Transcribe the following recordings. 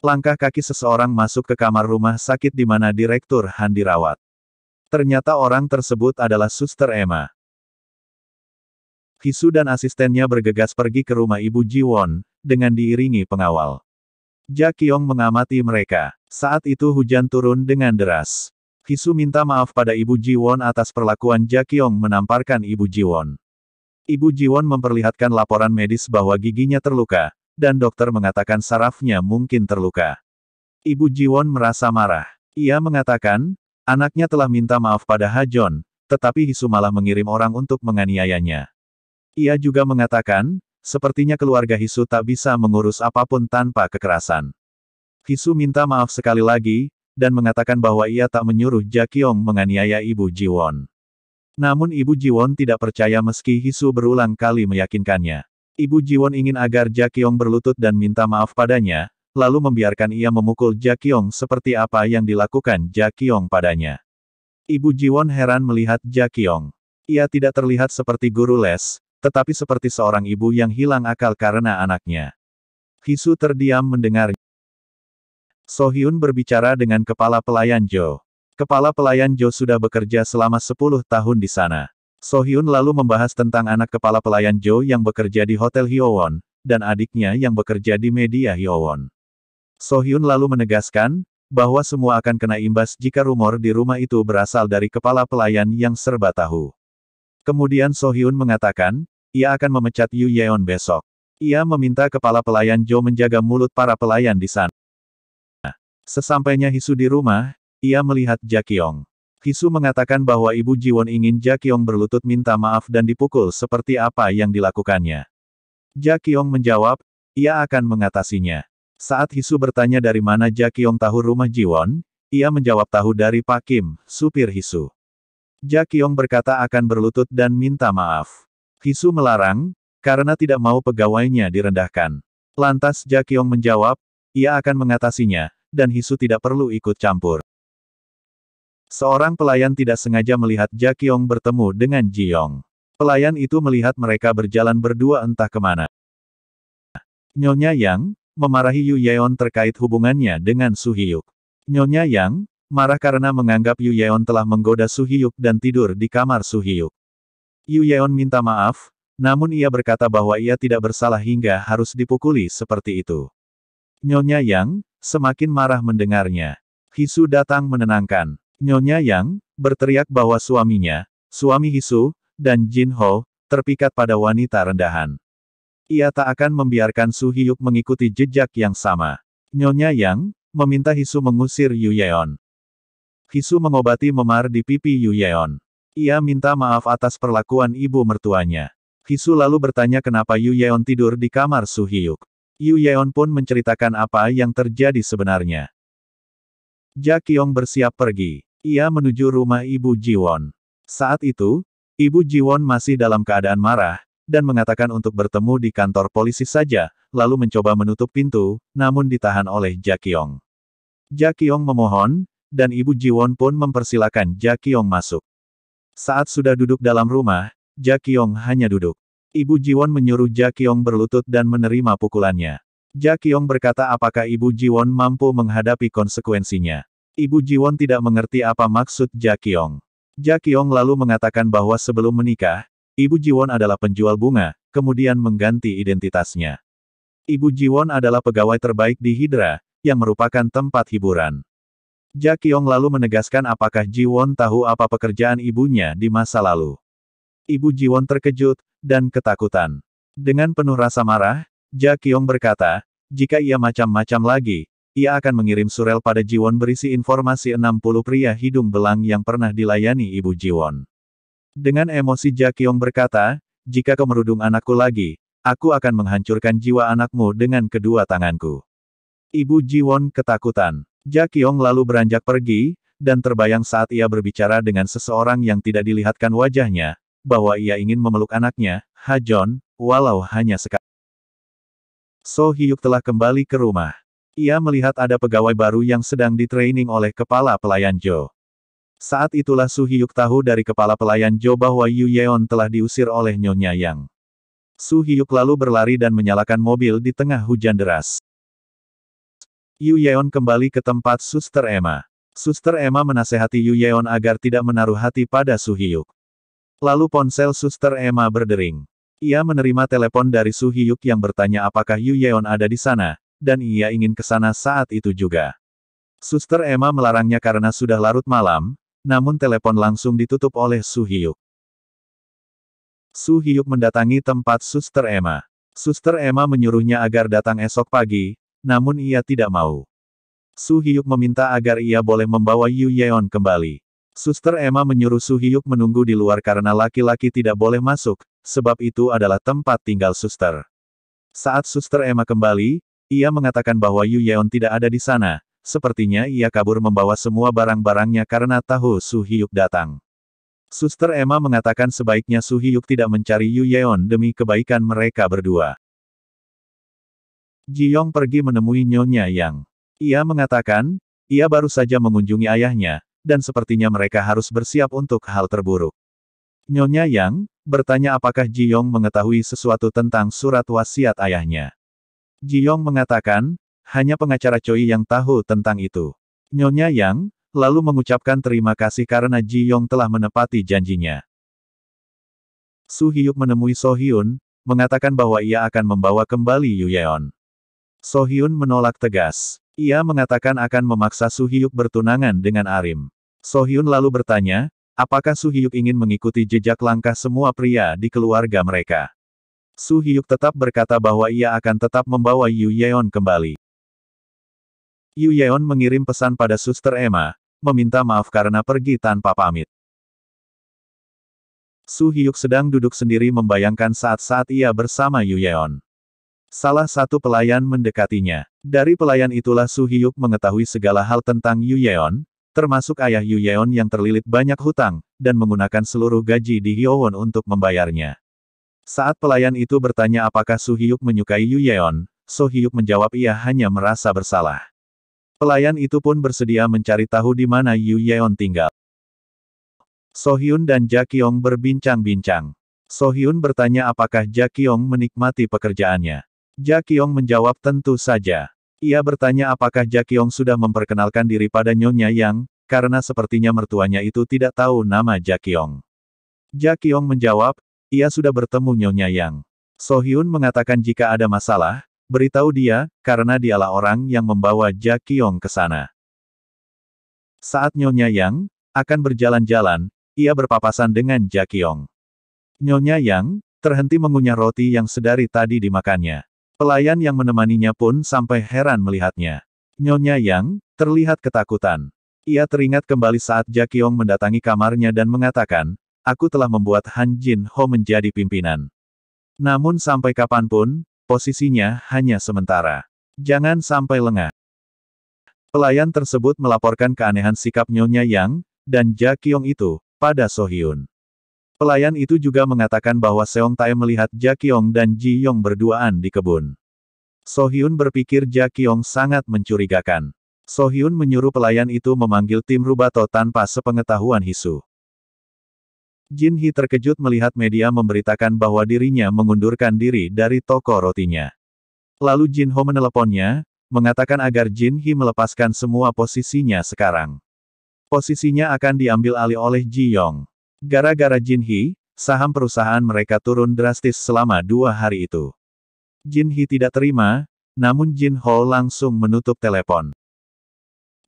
Langkah kaki seseorang masuk ke kamar rumah sakit di mana Direktur Han dirawat. Ternyata orang tersebut adalah Suster Emma. Hisu dan asistennya bergegas pergi ke rumah Ibu Ji-won, dengan diiringi pengawal. Ja Kyung mengamati mereka. Saat itu hujan turun dengan deras. Hisu minta maaf pada Ibu Ji-won atas perlakuan Ja Kyung menamparkan Ibu Ji-won. Ibu Ji-won memperlihatkan laporan medis bahwa giginya terluka, dan dokter mengatakan sarafnya mungkin terluka. Ibu Ji-won merasa marah. Ia mengatakan, anaknya telah minta maaf pada Ha-jon, tetapi Hisu malah mengirim orang untuk menganiayanya. Ia juga mengatakan, sepertinya keluarga Hisu tak bisa mengurus apapun tanpa kekerasan. Hisu minta maaf sekali lagi, dan mengatakan bahwa ia tak menyuruh Ja Kyung menganiaya Ibu Ji-won. Namun Ibu Ji-won tidak percaya meski Hisu berulang kali meyakinkannya. Ibu Ji-won ingin agar Ja Kyung berlutut dan minta maaf padanya, lalu membiarkan ia memukul Ja Kyung seperti apa yang dilakukan Ja Kyung padanya. Ibu Ji-won heran melihat Ja Kyung. Ia tidak terlihat seperti guru les, tetapi seperti seorang ibu yang hilang akal karena anaknya. Hisu terdiam mendengarnya. So Hyun berbicara dengan kepala pelayan Jo. Kepala pelayan Jo sudah bekerja selama 10 tahun di sana. So Hyun lalu membahas tentang anak kepala pelayan Jo yang bekerja di Hotel Hyowon, dan adiknya yang bekerja di media Hyowon. So Hyun lalu menegaskan, bahwa semua akan kena imbas jika rumor di rumah itu berasal dari kepala pelayan yang serba tahu. Kemudian So Hyun mengatakan, ia akan memecat Yu Yeon besok. Ia meminta kepala pelayan Jo menjaga mulut para pelayan di sana. Sesampainya Hisu di rumah, ia melihat Ja Kyung. Hisu mengatakan bahwa Ibu Ji-won ingin Ja Kyung berlutut minta maaf dan dipukul seperti apa yang dilakukannya. Ja Kyung menjawab, ia akan mengatasinya. Saat Hisu bertanya dari mana Ja Kyung tahu rumah Ji-won, ia menjawab tahu dari Pak Kim, supir Hisu. Ja Kyung berkata akan berlutut dan minta maaf. Hisu melarang, karena tidak mau pegawainya direndahkan. Lantas Ja Kyung menjawab, ia akan mengatasinya, dan Hisu tidak perlu ikut campur. Seorang pelayan tidak sengaja melihat Ja Kyung bertemu dengan Ji Yong. Pelayan itu melihat mereka berjalan berdua entah kemana. Nyonya Yang, memarahi Yu Yeon terkait hubungannya dengan Su Hyuk. Nyonya Yang, marah karena menganggap Yu Yeon telah menggoda Su Hyuk dan tidur di kamar Su Hyuk. Yu Yeon minta maaf, namun ia berkata bahwa ia tidak bersalah hingga harus dipukuli seperti itu. Nyonya Yang, semakin marah mendengarnya. Hisu datang menenangkan. Nyonya Yang, berteriak bahwa suaminya, suami Hisu, dan Jin Ho, terpikat pada wanita rendahan. Ia tak akan membiarkan Su Hyuk mengikuti jejak yang sama. Nyonya Yang, meminta Hisu mengusir Yu Yeon. Hisu mengobati memar di pipi Yu Yeon. Ia minta maaf atas perlakuan ibu mertuanya. Hisu lalu bertanya kenapa Yu Yeon tidur di kamar Su Hyuk. Yu Yeon pun menceritakan apa yang terjadi sebenarnya. Ja Kyung bersiap pergi. Ia menuju rumah Ibu Ji-won. Saat itu, Ibu Ji-won masih dalam keadaan marah, dan mengatakan untuk bertemu di kantor polisi saja, lalu mencoba menutup pintu, namun ditahan oleh Ja Kyung. Ja Kyung memohon, dan Ibu Ji-won pun mempersilakan Ja Kyung masuk. Saat sudah duduk dalam rumah, Ja Kyung hanya duduk. Ibu Ji-won menyuruh Ja Kyung berlutut dan menerima pukulannya. Ja Kyung berkata apakah Ibu Ji-won mampu menghadapi konsekuensinya. Ibu Ji-won tidak mengerti apa maksud Ja Kyung. Ja Kyung lalu mengatakan bahwa sebelum menikah, Ibu Ji-won adalah penjual bunga, kemudian mengganti identitasnya. Ibu Ji-won adalah pegawai terbaik di Hydra, yang merupakan tempat hiburan. Ja Kyung lalu menegaskan apakah Ji-won tahu apa pekerjaan ibunya di masa lalu. Ibu Ji-won terkejut, dan ketakutan. Dengan penuh rasa marah, Ja Kyung berkata, jika ia macam-macam lagi, ia akan mengirim surel pada Ji-won berisi informasi 60 pria hidung belang yang pernah dilayani Ibu Ji-won. Dengan emosi Ja Kyung berkata, jika kau merudung anakku lagi, aku akan menghancurkan jiwa anakmu dengan kedua tanganku. Ibu Ji-won ketakutan. Ja Kyung lalu beranjak pergi, dan terbayang saat ia berbicara dengan seseorang yang tidak dilihatkan wajahnya, bahwa ia ingin memeluk anaknya, Ha-jon, walau hanya sekali. So Hyuk telah kembali ke rumah. Ia melihat ada pegawai baru yang sedang ditraining oleh kepala pelayan Jo. Saat itulah Su Hyuk tahu dari kepala pelayan Jo bahwa Yu Yeon telah diusir oleh Nyonya Yang. Su Hyuk lalu berlari dan menyalakan mobil di tengah hujan deras. Yu Yeon kembali ke tempat Suster Emma. Suster Emma menasehati Yu Yeon agar tidak menaruh hati pada Su Hyuk. Lalu ponsel Suster Emma berdering. Ia menerima telepon dari Su Hyuk yang bertanya apakah Yu Yeon ada di sana, dan ia ingin ke sana saat itu juga. Suster Emma melarangnya karena sudah larut malam, namun telepon langsung ditutup oleh Su Hyuk. Su Hyuk mendatangi tempat Suster Emma. Suster Emma menyuruhnya agar datang esok pagi, namun ia tidak mau. Su Hyuk meminta agar ia boleh membawa Yu Yeon kembali. Suster Emma menyuruh Su Hyuk menunggu di luar karena laki-laki tidak boleh masuk, sebab itu adalah tempat tinggal suster. Saat Suster Emma kembali, ia mengatakan bahwa Yu Yeon tidak ada di sana, sepertinya ia kabur membawa semua barang-barangnya karena tahu Su Hyuk datang. Suster Emma mengatakan sebaiknya Su Hyuk tidak mencari Yu Yeon demi kebaikan mereka berdua. Ji Yong pergi menemui Nyonya Yang. Ia mengatakan, ia baru saja mengunjungi ayahnya, dan sepertinya mereka harus bersiap untuk hal terburuk. Nyonya Yang bertanya apakah Ji Yong mengetahui sesuatu tentang surat wasiat ayahnya. Ji Yong mengatakan, hanya pengacara Choi yang tahu tentang itu. Nyonya Yang lalu mengucapkan terima kasih karena Ji Yong telah menepati janjinya. Su Hyuk menemui So Hyun, mengatakan bahwa ia akan membawa kembali Yu Yeon. So Hyun menolak tegas. Ia mengatakan akan memaksa Su Hyuk bertunangan dengan Arim. So Hyun lalu bertanya, apakah Su Hyuk ingin mengikuti jejak langkah semua pria di keluarga mereka. Su Hyuk tetap berkata bahwa ia akan tetap membawa Yu Yeon kembali. Yu Yeon mengirim pesan pada Suster Emma, meminta maaf karena pergi tanpa pamit. Su Hyuk sedang duduk sendiri membayangkan saat-saat ia bersama Yu Yeon. Salah satu pelayan mendekatinya. Dari pelayan itulah Su Hyuk mengetahui segala hal tentang Yu Yeon, termasuk ayah Yu Yeon yang terlilit banyak hutang, dan menggunakan seluruh gaji di Hyowon untuk membayarnya. Saat pelayan itu bertanya apakah Su Hyuk menyukai Yu Yeon, So Hyuk menjawab ia hanya merasa bersalah. Pelayan itu pun bersedia mencari tahu di mana Yu Yeon tinggal. So Hyun dan Ja Kyung berbincang-bincang. So Hyun bertanya apakah Ja Kyung menikmati pekerjaannya. Ja Kyung menjawab tentu saja. Ia bertanya apakah Ja Kyung sudah memperkenalkan diri pada Nyonya Yang, karena sepertinya mertuanya itu tidak tahu nama Ja Kyung. Ja Kyung menjawab, ia sudah bertemu Nyonya Yang. So Hyun mengatakan jika ada masalah, beritahu dia, karena dialah orang yang membawa Ja Kyung ke sana. Saat Nyonya Yang akan berjalan-jalan, ia berpapasan dengan Ja Kyung. Nyonya Yang terhenti mengunyah roti yang sedari tadi dimakannya. Pelayan yang menemaninya pun sampai heran melihatnya. Nyonya Yang terlihat ketakutan. Ia teringat kembali saat Ja Kyung mendatangi kamarnya dan mengatakan, aku telah membuat Han Jin Ho menjadi pimpinan. Namun sampai kapanpun, posisinya hanya sementara. Jangan sampai lengah. Pelayan tersebut melaporkan keanehan sikap Nyonya Yang dan Ja Kyung itu pada So Hyun. Pelayan itu juga mengatakan bahwa Seong Tae melihat Ja Kyung dan Ji Yong berduaan di kebun. So Hyun berpikir Ja Kyung sangat mencurigakan. So Hyun menyuruh pelayan itu memanggil tim Rubato tanpa sepengetahuan Hisu. Jin Hee terkejut melihat media memberitakan bahwa dirinya mengundurkan diri dari toko rotinya. Lalu Jin Ho meneleponnya, mengatakan agar Jin Hee melepaskan semua posisinya sekarang. Posisinya akan diambil alih oleh Ji Yong. Gara-gara Jin Hee, saham perusahaan mereka turun drastis selama 2 hari itu. Jin Hee tidak terima, namun Jin Ho langsung menutup telepon.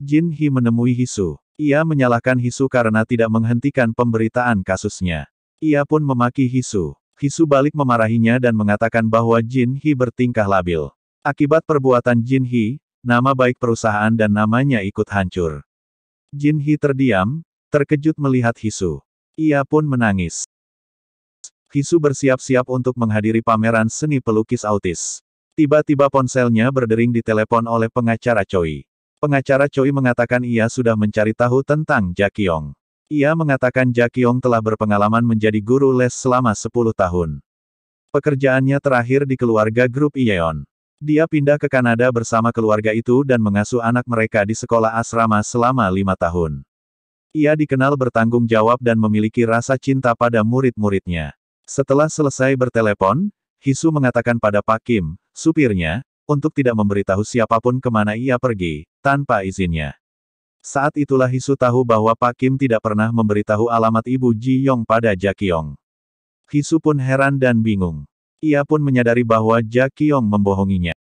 Jin Hee menemui Hisu. Ia menyalahkan Hisu karena tidak menghentikan pemberitaan kasusnya. Ia pun memaki Hisu. Hisu balik memarahinya dan mengatakan bahwa Jin Hee bertingkah labil. Akibat perbuatan Jin Hee, nama baik perusahaan dan namanya ikut hancur. Jin Hee terdiam, terkejut melihat Hisu. Ia pun menangis. Hisu bersiap-siap untuk menghadiri pameran seni pelukis autis. Tiba-tiba ponselnya berdering di telepon oleh pengacara Choi. Pengacara Choi mengatakan ia sudah mencari tahu tentang Ja Kyung. Ia mengatakan Ja Kyung telah berpengalaman menjadi guru les selama 10 tahun. Pekerjaannya terakhir di keluarga grup Iyeon. Dia pindah ke Kanada bersama keluarga itu dan mengasuh anak mereka di sekolah asrama selama 5 tahun. Ia dikenal bertanggung jawab dan memiliki rasa cinta pada murid-muridnya. Setelah selesai bertelepon, Hisu mengatakan pada Pak Kim, supirnya, untuk tidak memberitahu siapapun kemana ia pergi, tanpa izinnya. Saat itulah Hisu tahu bahwa Pak Kim tidak pernah memberitahu alamat Ibu Ji Yong pada Ja Qiong. Hisu pun heran dan bingung. Ia pun menyadari bahwa Ja Qiong membohonginya.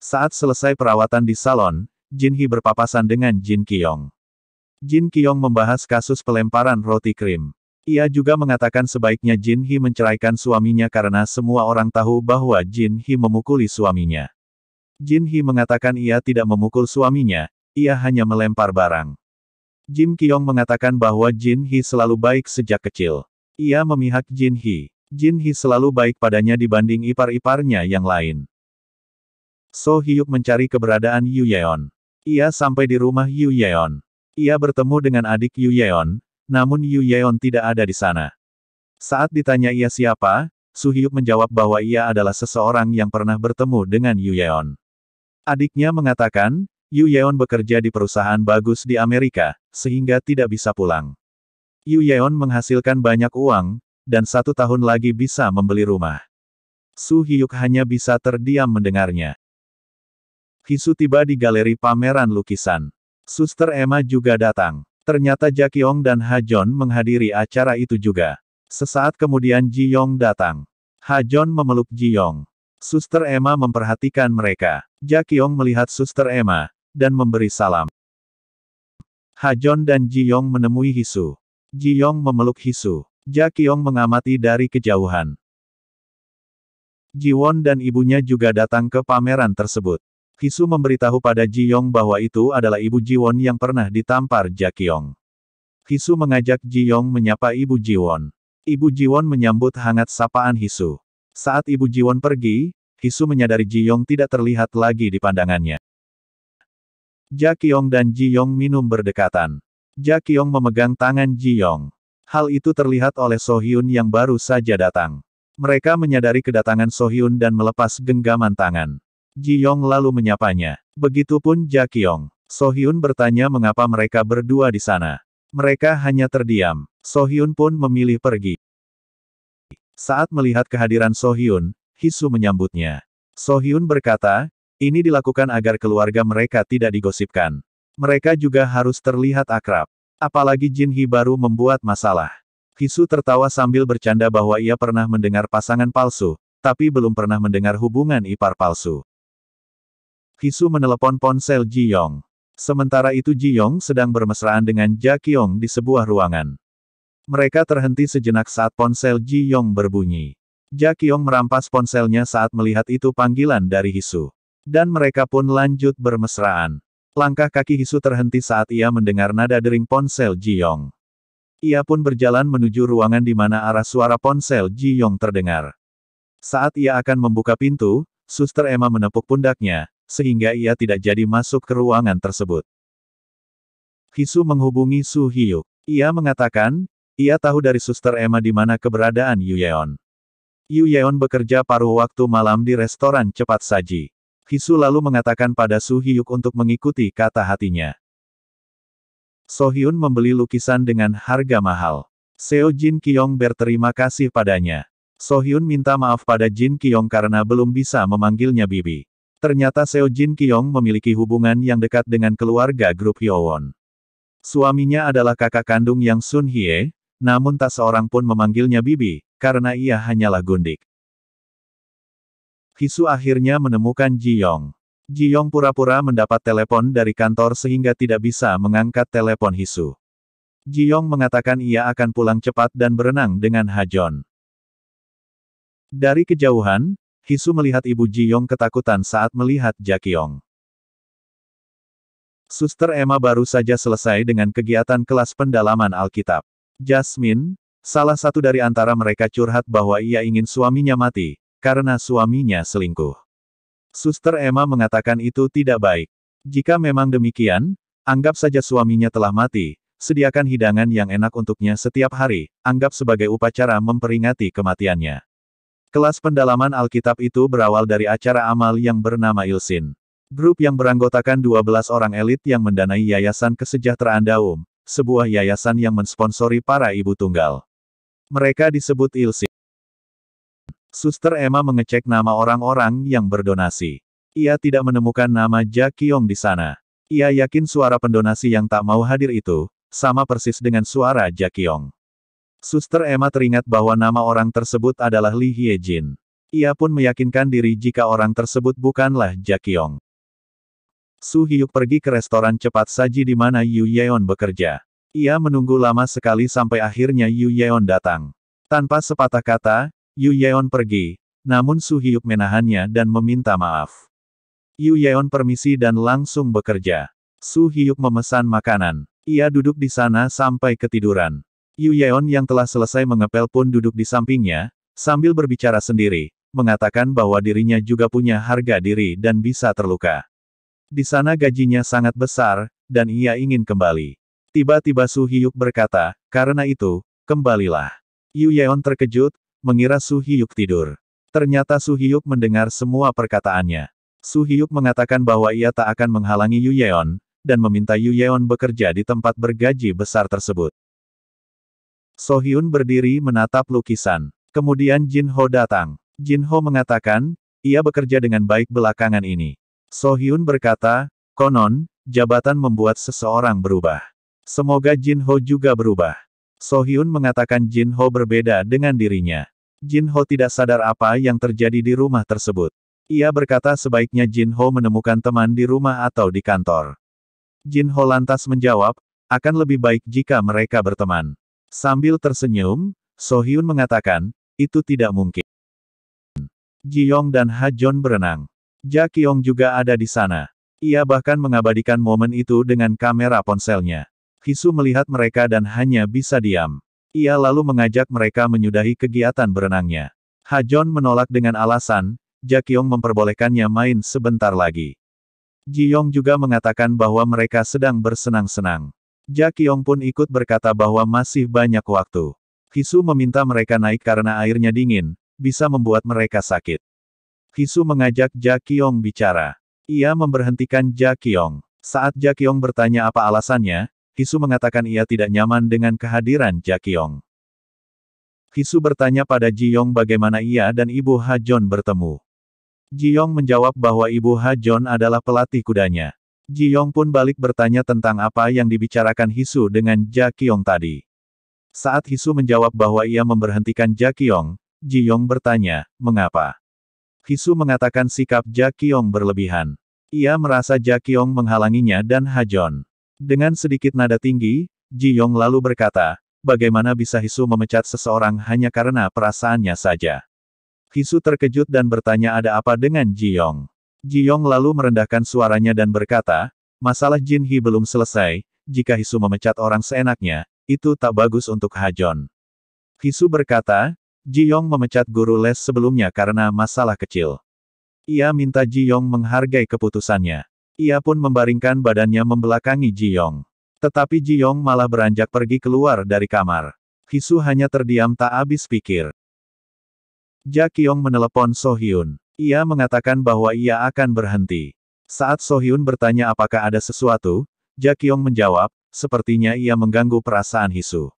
Saat selesai perawatan di salon, Jin He berpapasan dengan Jin Qiong. Jin Qiong membahas kasus pelemparan roti krim. Ia juga mengatakan sebaiknya Jin He menceraikan suaminya karena semua orang tahu bahwa Jin He memukuli suaminya. Jin He mengatakan ia tidak memukul suaminya, ia hanya melempar barang. Jin Qiong mengatakan bahwa Jin He selalu baik sejak kecil. Ia memihak Jin He. Jin He selalu baik padanya dibanding ipar-iparnya yang lain. So Hyuk mencari keberadaan Yu Yeon. Ia sampai di rumah Yu Yeon. Ia bertemu dengan adik Yu Yeon, namun Yu Yeon tidak ada di sana. Saat ditanya ia siapa, So Hyuk menjawab bahwa ia adalah seseorang yang pernah bertemu dengan Yu Yeon. Adiknya mengatakan, Yu Yeon bekerja di perusahaan bagus di Amerika, sehingga tidak bisa pulang. Yu Yeon menghasilkan banyak uang, dan 1 tahun lagi bisa membeli rumah. So Hyuk hanya bisa terdiam mendengarnya. Hisu tiba di galeri pameran lukisan. Suster Emma juga datang. Ternyata Ja Qiong dan Ha Jon menghadiri acara itu juga. Sesaat kemudian Ji Yong datang. Ha Jon memeluk Ji Yong. Suster Emma memperhatikan mereka. Ja Qiong melihat Suster Emma, dan memberi salam. Ha Jon dan Ji Yong menemui Hisu. Ji Yong memeluk Hisu. Ja Qiong mengamati dari kejauhan. Ji Won dan ibunya juga datang ke pameran tersebut. Hisu memberitahu pada Ji Yong bahwa itu adalah ibu Ji Won yang pernah ditampar Ja Qiong. Hisu mengajak Ji Yong menyapa ibu Ji Won. Ibu Ji Won menyambut hangat sapaan Hisu. Saat ibu Ji Won pergi, Hisu menyadari Ji Yong tidak terlihat lagi di pandangannya. Ja Qiong dan Ji Yong minum berdekatan. Ja Qiong memegang tangan Ji Yong. Hal itu terlihat oleh So Hyun yang baru saja datang. Mereka menyadari kedatangan So Hyun dan melepas genggaman tangan. Ji Yong lalu menyapanya. Begitupun Ja Qiong. So Hyun bertanya mengapa mereka berdua di sana. Mereka hanya terdiam. So Hyun pun memilih pergi. Saat melihat kehadiran So Hyun, Hisu menyambutnya. So Hyun berkata, ini dilakukan agar keluarga mereka tidak digosipkan. Mereka juga harus terlihat akrab. Apalagi Jin He baru membuat masalah. Hisu tertawa sambil bercanda bahwa ia pernah mendengar pasangan palsu, tapi belum pernah mendengar hubungan ipar palsu. Hisu menelepon ponsel Ji Yong. Sementara itu Ji Yong sedang bermesraan dengan Ja Qiong di sebuah ruangan. Mereka terhenti sejenak saat ponsel Ji Yong berbunyi. Ja Qiong merampas ponselnya saat melihat itu panggilan dari Hisu. Dan mereka pun lanjut bermesraan. Langkah kaki Hisu terhenti saat ia mendengar nada dering ponsel Ji Yong. Ia pun berjalan menuju ruangan di mana arah suara ponsel Ji Yong terdengar. Saat ia akan membuka pintu, Suster Emma menepuk pundaknya, sehingga ia tidak jadi masuk ke ruangan tersebut. Hisu menghubungi Su Hyuk. Ia mengatakan, ia tahu dari Suster Emma di mana keberadaan Yu Yeon. Yu Yeon bekerja paruh waktu malam di restoran cepat saji. Hisu lalu mengatakan pada So Hyuk untuk mengikuti kata hatinya. So Hyun membeli lukisan dengan harga mahal. Seo Jin Qiong berterima kasih padanya. So Hyun minta maaf pada Jin Qiong karena belum bisa memanggilnya bibi. Ternyata Seo Jin Qiong memiliki hubungan yang dekat dengan keluarga grup Hyowon. Suaminya adalah kakak kandung yang Sun Hye, namun tak seorang pun memanggilnya bibi, karena ia hanyalah gundik. Hisu akhirnya menemukan Ji Yong. Ji Yong pura-pura mendapat telepon dari kantor sehingga tidak bisa mengangkat telepon Hisu. Ji Yong mengatakan ia akan pulang cepat dan berenang dengan Ha Jon. Dari kejauhan, Hisu melihat ibu Ji Yong ketakutan saat melihat Ja Qiong. Suster Emma baru saja selesai dengan kegiatan kelas pendalaman Alkitab. Jasmine, salah satu dari antara mereka curhat bahwa ia ingin suaminya mati, karena suaminya selingkuh. Suster Emma mengatakan itu tidak baik. Jika memang demikian, anggap saja suaminya telah mati, sediakan hidangan yang enak untuknya setiap hari, anggap sebagai upacara memperingati kematiannya. Kelas pendalaman Alkitab itu berawal dari acara amal yang bernama Ilsin. Grup yang beranggotakan 12 orang elit yang mendanai Yayasan Kesejahteraan Daum, sebuah yayasan yang mensponsori para ibu tunggal. Mereka disebut Ilsin. Suster Emma mengecek nama orang-orang yang berdonasi. Ia tidak menemukan nama Ja Qiong di sana. Ia yakin suara pendonasi yang tak mau hadir itu, sama persis dengan suara Ja Qiong. Suster Emma teringat bahwa nama orang tersebut adalah Li Hiejin. Ia pun meyakinkan diri jika orang tersebut bukanlah Ja Qiong. Su Hyuk pergi ke restoran cepat saji di mana Yu Yeon bekerja. Ia menunggu lama sekali sampai akhirnya Yu Yeon datang. Tanpa sepatah kata, Yu Yeon pergi, namun Su Hyuk menahannya dan meminta maaf. Yu Yeon permisi dan langsung bekerja. Su Hyuk memesan makanan. Ia duduk di sana sampai ketiduran. Yu Yeon yang telah selesai mengepel pun duduk di sampingnya, sambil berbicara sendiri, mengatakan bahwa dirinya juga punya harga diri dan bisa terluka. Di sana gajinya sangat besar, dan ia ingin kembali. Tiba-tiba Su Hyuk berkata, karena itu, kembalilah. Yu Yeon terkejut, mengira Su Hyuk tidur. Ternyata Su Hyuk mendengar semua perkataannya. Su Hyuk mengatakan bahwa ia tak akan menghalangi Yu Yeon, dan meminta Yu Yeon bekerja di tempat bergaji besar tersebut. So Hyun berdiri menatap lukisan. Kemudian Jin Ho datang. Jin Ho mengatakan, ia bekerja dengan baik belakangan ini. So Hyun berkata, konon, jabatan membuat seseorang berubah. Semoga Jin Ho juga berubah. So Hyun mengatakan Jin Ho berbeda dengan dirinya. Jin Ho tidak sadar apa yang terjadi di rumah tersebut. Ia berkata sebaiknya Jin Ho menemukan teman di rumah atau di kantor. Jin Ho lantas menjawab, akan lebih baik jika mereka berteman. Sambil tersenyum, So Hyun mengatakan, itu tidak mungkin. Ji Yong dan Ha Jon berenang. Ja Qiong juga ada di sana. Ia bahkan mengabadikan momen itu dengan kamera ponselnya. Hisu melihat mereka dan hanya bisa diam. Ia lalu mengajak mereka menyudahi kegiatan berenangnya. Ha Jon menolak dengan alasan, Ja Qiong memperbolehkannya main sebentar lagi. Ji Yong juga mengatakan bahwa mereka sedang bersenang-senang. Ja Qiong pun ikut berkata bahwa masih banyak waktu. Hisu meminta mereka naik karena airnya dingin, bisa membuat mereka sakit. Hisu mengajak Ja Qiong bicara. Ia memberhentikan Ja Qiong. Saat Ja Qiong bertanya apa alasannya, Hisu mengatakan ia tidak nyaman dengan kehadiran Ja Qiong. Hisu bertanya pada Ji Yong bagaimana ia dan Ibu Ha Jon bertemu. Ji Yong menjawab bahwa Ibu Ha Jon adalah pelatih kudanya. Ji Yong pun balik bertanya tentang apa yang dibicarakan Hisu dengan Ja Qiong tadi. Saat Hisu menjawab bahwa ia memberhentikan Ja Qiong, Ji Yong bertanya, mengapa? Hisu mengatakan sikap Ja Qiong berlebihan. Ia merasa Ja Qiong menghalanginya dan Ha Jon. Dengan sedikit nada tinggi, Ji Yong lalu berkata, bagaimana bisa Hisu memecat seseorang hanya karena perasaannya saja? Hisu terkejut dan bertanya ada apa dengan Ji Yong. Ji Yong lalu merendahkan suaranya dan berkata, masalah Jin Hee belum selesai, jika Hisu memecat orang seenaknya, itu tak bagus untuk Ha Jon. Hisu berkata, Ji Yong memecat guru les sebelumnya karena masalah kecil. Ia minta Ji Yong menghargai keputusannya. Ia pun membaringkan badannya membelakangi Ji Yong. Tetapi Ji Yong malah beranjak pergi keluar dari kamar. Hisu hanya terdiam tak habis pikir. Ja Qiong menelepon So Hyun. Ia mengatakan bahwa ia akan berhenti. Saat So Hyun bertanya apakah ada sesuatu, Ja Qiong menjawab, sepertinya ia mengganggu perasaan Hisu.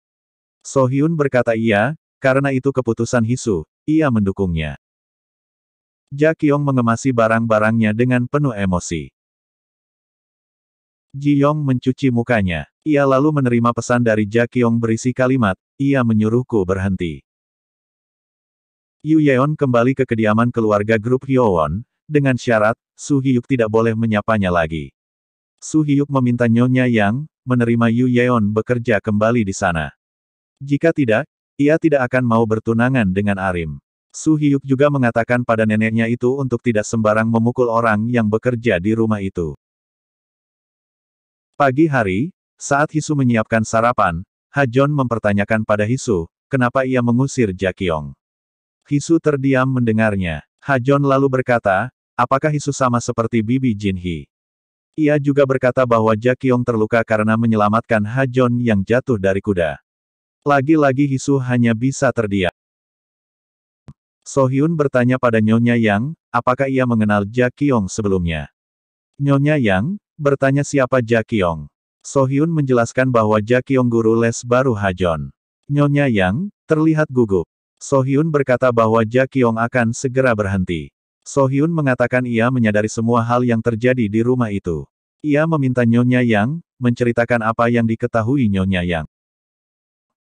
So Hyun berkata iya, karena itu keputusan Hisu, ia mendukungnya. Ja Qiong mengemasi barang-barangnya dengan penuh emosi. Ji Yong mencuci mukanya. Ia lalu menerima pesan dari Ja Qiong berisi kalimat, ia menyuruhku berhenti. Yu Yeon kembali ke kediaman keluarga grup Hyowon, dengan syarat, Su Hyuk tidak boleh menyapanya lagi. Su Hyuk meminta Nyonya Yang, menerima Yu Yeon bekerja kembali di sana. Jika tidak, ia tidak akan mau bertunangan dengan Arim. Su Hyuk juga mengatakan pada neneknya itu untuk tidak sembarang memukul orang yang bekerja di rumah itu. Pagi hari, saat Hisu menyiapkan sarapan, Ha Jon mempertanyakan pada Hisu, kenapa ia mengusir Ja Qiong. Hisu terdiam mendengarnya. Ha Jon lalu berkata, apakah Hisu sama seperti Bibi Jin Hee? Ia juga berkata bahwa Ja Qiong terluka karena menyelamatkan Ha Jon yang jatuh dari kuda. Lagi-lagi Hisu hanya bisa terdiam. So Hyun bertanya pada Nyonya Yang, apakah ia mengenal Ja Qiong sebelumnya. Nyonya Yang bertanya siapa Ja Qiong. So Hyun menjelaskan bahwa Ja Qiong guru les baru Ha Jon. Nyonya Yang terlihat gugup. So Hyun berkata bahwa Ja Qiong akan segera berhenti. Sohyun mengatakan ia menyadari semua hal yang terjadi di rumah itu. Ia meminta Nyonya Yang menceritakan apa yang diketahui Nyonya Yang.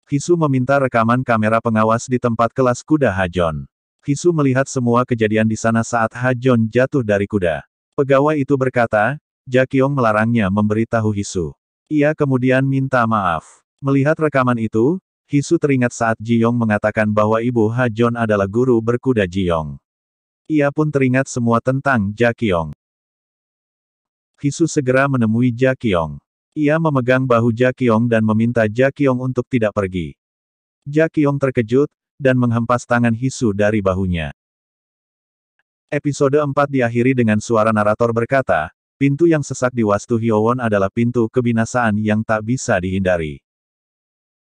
Hisu meminta rekaman kamera pengawas di tempat kelas kuda Hajon. Hisu melihat semua kejadian di sana saat Hajon jatuh dari kuda. Pegawai itu berkata, Jakyong melarangnya memberitahu Hisu. Ia kemudian minta maaf. Melihat rekaman itu, Hisu teringat saat Jiyong mengatakan bahwa ibu Hajon adalah guru berkuda Jiyong. Ia pun teringat semua tentang Jakyong. Hisu segera menemui Jakyong. Ia memegang bahu Jakyong dan meminta Jakyong untuk tidak pergi. Jakyong terkejut, dan menghempas tangan Hisu dari bahunya. Episode 4 diakhiri dengan suara narator berkata, pintu yang sesak di Wastu Hyowon adalah pintu kebinasaan yang tak bisa dihindari.